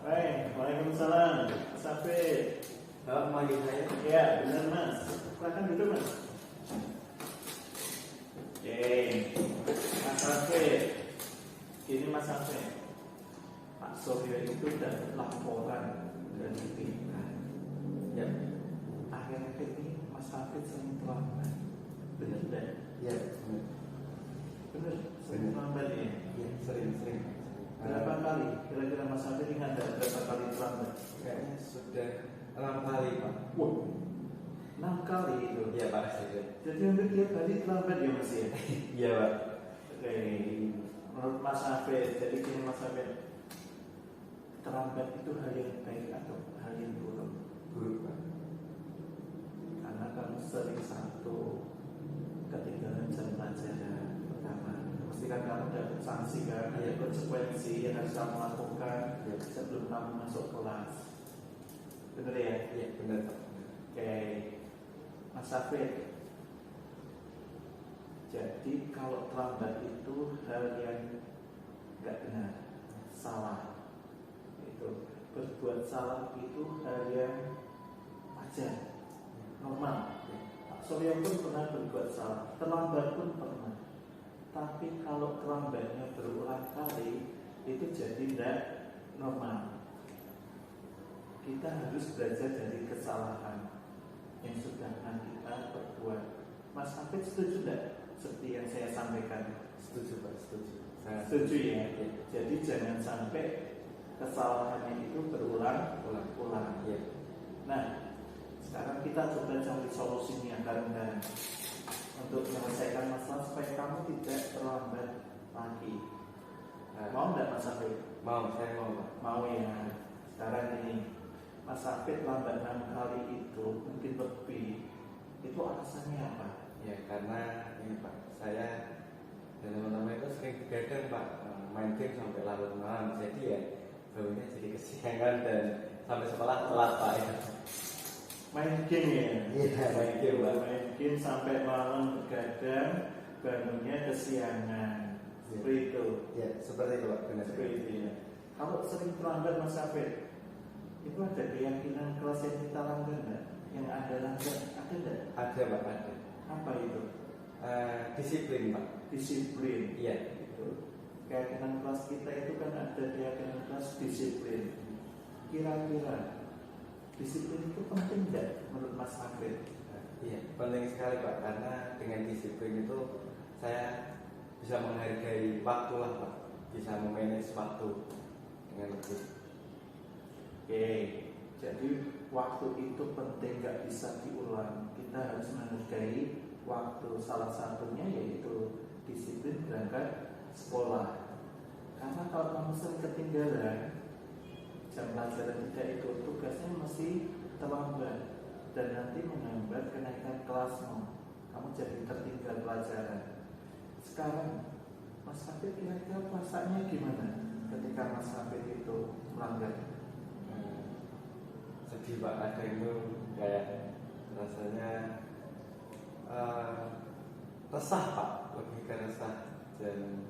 Baik, Waalaikumsalam. Mas Hafid. Bapak memanggil saya? Iya, benar Mas. Silakan duduk Mas. Oke, Mas Hafid. Ini Mas Hafid. Pak Suryo itu dapat laporan dari BK. Ya. Akhir-akhir ini Mas Hafid sering terlambat. Benar tidak? Ya, Benar, sering terlambat ya. ya sering. Berapa kali? Kira-kira Mas Hafid ingat ada berapa kali terlambat? Kayaknya sudah 6 kali, Pak. Wah, 6 kali itu. Iya, Pak. Sudah. Jadi hampir tiap hari terlambat ya Mas ya. Iya, Pak. Oke, menurut Mas Hafid, jadi gini Mas Hafid, terlambat itu hal yang baik atau hal yang buruk? Buruk, Pak. Karena kamu sering satu ketinggalan jam pelajaran pertama, pastikan kamu dapat sanksi kan, ada konsekuensi yang harus kamu lakukan sebelum kamu masuk kelas. Benar ya? Iya, benar, Pak. Oke, Mas Hafid. Jadi kalau terlambat itu hal yang nggak benar, salah. Itu berbuat salah itu hal yang wajar, normal. Pak Suryo pun pernah berbuat salah, terlambat pun pernah. Tapi kalau terlambatnya berulang kali, itu jadi tidak normal. Kita harus belajar dari kesalahan yang sudah kita perbuat. Mas Hafid setuju tidak seperti yang saya sampaikan? Setuju, Pak. Setuju. Saya Setuju ya? Ya. Jadi jangan sampai kesalahannya itu berulang. Ya. Nah, sekarang kita coba cari solusinya bareng-bareng untuk menyelesaikan masalah supaya kamu tidak terlambat lagi. Mau tidak Mas Hafid? Mau, saya mau, Pak. Mau ya. Sekarang ini Mas Hafid lambat 6 kali itu mungkin lebih. Itu alasannya apa? Ya, karena ini, Pak, saya dan teman-teman itu sering begadang, Pak, main game sampai larut malam. Jadi ya bangunnya jadi kesiangan dan sampai sekolah telat, Pak. Main game ya? Iya, main game, Pak. Main game sampai malam begadang, bangunnya kesiangan. Seperti itu. Ya, seperti itu, Pak. Benar. Seperti itu ya. Kalau sering terlambat Mas Hafid, itu ada keyakinan kelas yang kita langgar nggak? Yang ada langgar, ada nggak? Ada, Pak, ada. Apa itu? Disiplin, Pak. Disiplin. Iya. Itu. Keyakinan kelas kita itu kan ada keyakinan kelas disiplin. Kira-kira disiplin itu penting nggak menurut Mas Hafid? Iya, penting sekali, Pak, karena dengan disiplin itu saya bisa menghargai waktu lah, Pak, bisa memanage waktu dengan lebih. Oke, jadi waktu itu penting, nggak bisa diulang. Kita harus menghargai waktu. Salah satunya yaitu disiplin berangkat sekolah. Karena kalau kamu sering ketinggalan jam pelajaran tidak ikut, tugasnya mesti terlambat dan nanti menghambat kenaikan kelasmu. Kamu jadi tertinggal pelajaran. Sekarang Mas Hafid kira-kira perasaannya gimana ketika Mas Hafid itu melanggar? Sedih, Pak, ada itu kayak rasanya resah, Pak, lebih ke resah dan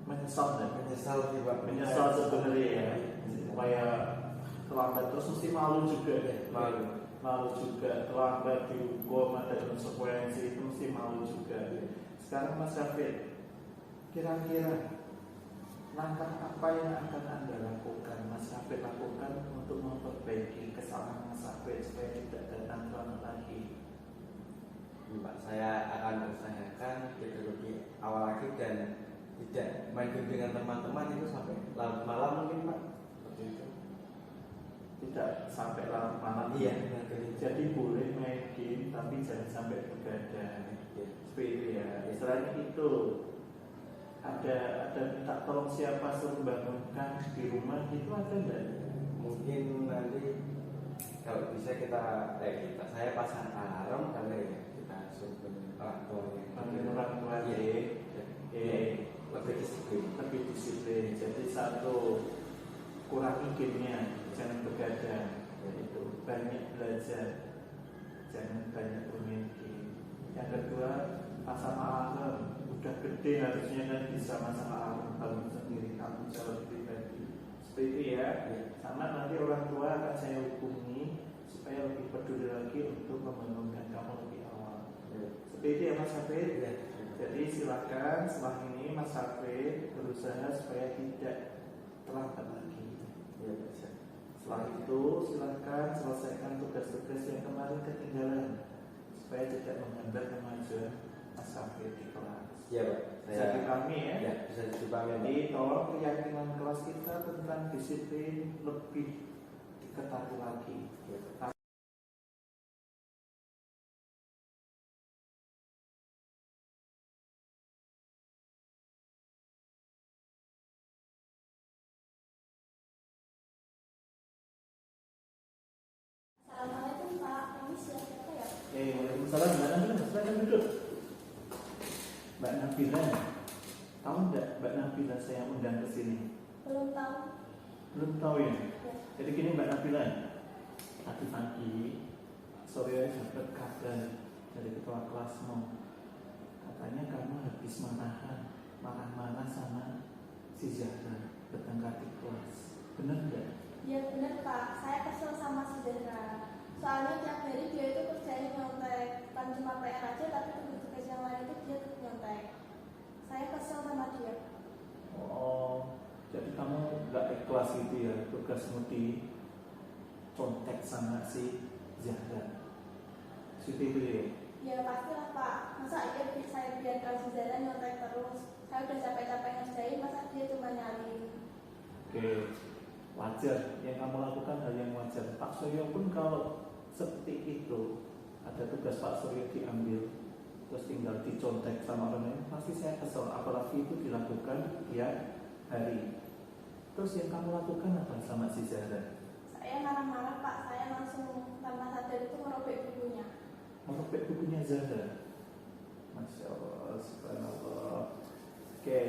Menyesal dan menyesal sih, Pak. menyesal sebenarnya ya. Supaya terlambat terus mesti malu juga ya. Malu juga, terlambat dihukum ada konsekuensi itu mesti malu juga. Sekarang Mas Hafid, kira-kira langkah apa yang akan Anda lakukan, Mas Hafid lakukan untuk memperbaiki kesalahan Mas Hafid supaya tidak datang terulang lagi? Pak, saya akan usahakan kita lebih awal lagi dan tidak main game dengan teman-teman itu sampai larut malam mungkin, Pak. Seperti itu. Tidak sampai larut malam. Iya. Jadi boleh main game tapi jangan sampai begadang. Ya. Seperti itu ya. Selain itu ada minta tolong siapa suruh bangunkan di rumah itu ada enggak? Mungkin nanti kalau bisa saya pasang alarm kali ya, kita suruh orang tuanya. Panggil orang tua Iya. ya. Lebih disiplin. Lebih disiplin. Jadi satu, kurangi gamenya, jangan begadang. Itu banyak belajar, jangan banyak bermain game. Yang kedua, pasang alarm. Udah gede harusnya kan bisa masang alarm bangun sendiri, tanggung jawab pribadi. Seperti Iya. Sama nanti orang tua akan saya hubungi supaya lebih peduli lagi untuk membangunkan kamu lebih awal. Iya. Seperti itu ya Mas Hafid. Iya. Jadi silakan setelah ini Mas Hafid berusaha supaya tidak terlambat lagi. Iya, bisa. Setelah itu silakan selesaikan tugas-tugas yang kemarin ketinggalan supaya tidak menghambat kemajuan Mas Hafid di kelas. Iya, Pak. Bisa dipahami ya? Ya, bisa dipahami, Pak. Jadi tolong keyakinan kelas kita tentang disiplin lebih diketahui lagi. Iya. Assalamualaikum Pak, ini siapa ya? Waalaikumsalam. Mbak Nabila, silakan duduk. Mbak Nabila, tahu nggak Mbak Nabila saya undang ke sini? Belum tahu. Belum tahu ya? Ya. Jadi gini Mbak Nabila, tadi pagi sore dapat kabar dari ketua kelasmu. Katanya kamu habis marah-marah sama si Zahra bertengkar di kelas. Benar nggak? Ya benar Pak, saya kesel sama si Zahra. Soalnya tiap hari dia itu kerjanya nyontek, bukan cuma PR aja tapi tugas-tugas yang lain itu dia nyontek. Saya kesel sama dia. Oh, jadi kamu nggak ikhlas gitu ya tugasmu di kontak sama si Zahra. Seperti itu ya? Ya pastilah Pak, masa iya saya biarkan si Zahra nyontek terus. Saya udah capek-capek ngerjain, masa dia cuma nyalin. Oke, wajar. Yang kamu lakukan hal yang wajar. Pak Suryo pun kalau seperti itu, ada tugas Pak Suryo diambil, terus tinggal dicontek sama orang lain, pasti saya kesel. Apalagi itu dilakukan tiap hari. Terus yang kamu lakukan apa sama si Zahra? Saya marah-marah Pak, saya langsung tanpa sadar itu merobek bukunya. Merobek bukunya Zahra. Masya Allah, subhanallah. Oke,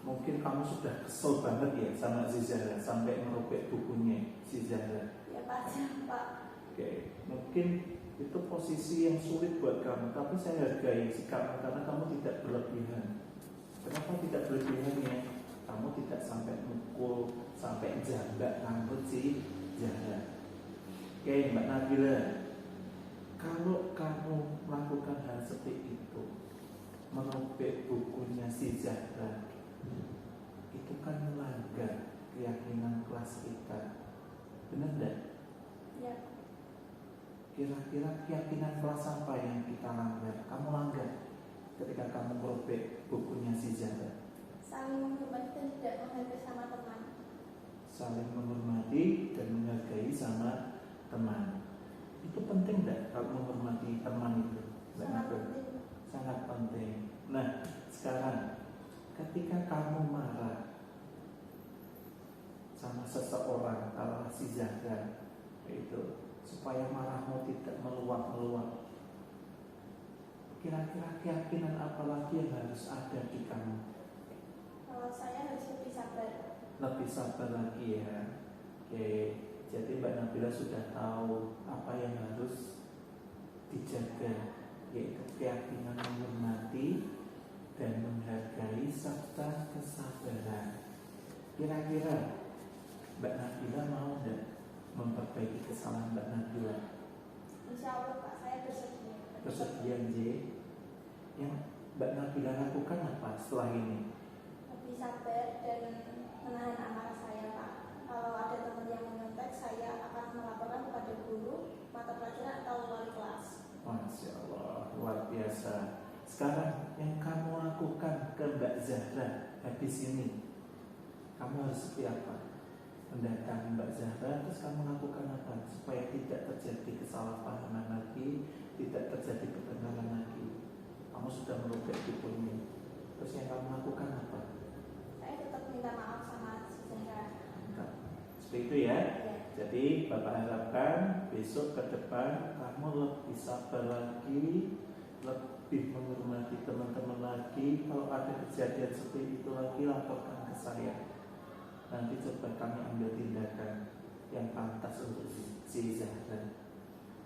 mungkin kamu sudah kesel banget ya sama si Zahra sampai merobek bukunya si Zahra. Ya pasti Pak. Oke, mungkin itu posisi yang sulit buat kamu, tapi saya hargai sikapmu karena kamu tidak berlebihan. Kenapa tidak berlebihan ya? Kamu tidak sampai mukul, sampai jambak rambut si Zahra. Oke, Mbak Nabila, kalau kamu melakukan hal seperti itu, merobek bukunya si Zahra, itu kan melanggar keyakinan kelas kita. Benar tidak? Ya. Kira-kira keyakinan kelas apa yang kita langgar? Kamu langgar ketika kamu merobek bukunya si Zahra. Saling menghormati dan tidak menghargai sama teman. Saling menghormati dan menghargai sama teman. Itu penting tidak kalau menghormati teman itu? Sangat penting. Sangat penting. Nah, sekarang ketika kamu marah sama seseorang, kalau si Zahra itu, supaya marahmu tidak meluap-meluap, kira-kira keyakinan apa lagi yang harus ada di kamu? Kalau saya harus lebih sabar. Lebih sabar lagi ya. Oke, jadi Mbak Nabila sudah tahu apa yang harus dijaga, yaitu keyakinan menghormati dan menghargai serta kesabaran. Kira-kira Mbak Nabila mau tidak memperbaiki kesalahan Mbak Nabila? Insya Allah Pak, saya bersedia. Bersedia J. Yang Mbak Nabila lakukan apa setelah ini? Lebih sabar dan menahan amarah saya Pak. Kalau ada teman yang menyontek, saya akan melaporkan kepada guru, mata pelajaran atau wali kelas. Masya Allah, luar biasa. Sekarang yang kamu lakukan ke Mbak Zahra habis ini, kamu harus seperti apa? Mendatangi Mbak Zahra, terus kamu lakukan apa supaya tidak terjadi kesalahpahaman lagi, tidak terjadi pertengkaran lagi? Kamu sudah merobek bukunya, terus yang kamu lakukan apa? Saya tetap minta maaf sama si Zahra. Mantap. Seperti itu ya. Ya. Jadi Bapak harapkan besok ke depan kamu lebih sabar lagi, lebih menghormati teman-teman lagi. Kalau ada kejadian seperti itu lagi, laporkan ke saya. Nanti coba kami ambil tindakan yang pantas untuk si Zahra.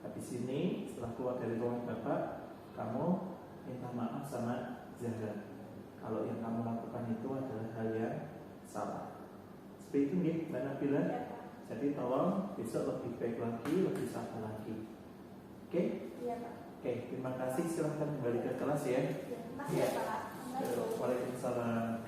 Habis ini setelah keluar dari ruang Bapak, kamu minta maaf sama Zahra kalau yang kamu lakukan itu adalah hal yang salah. Seperti itu nih Mbak Nabila. Iya Pak. Jadi tolong besok lebih baik lagi, lebih sabar lagi. Oke? Iya Pak. Oke, terima kasih. Silahkan kembali ke kelas ya. Iya, makasih ya Pak. Assalamualaikum. Waalaikumsalam.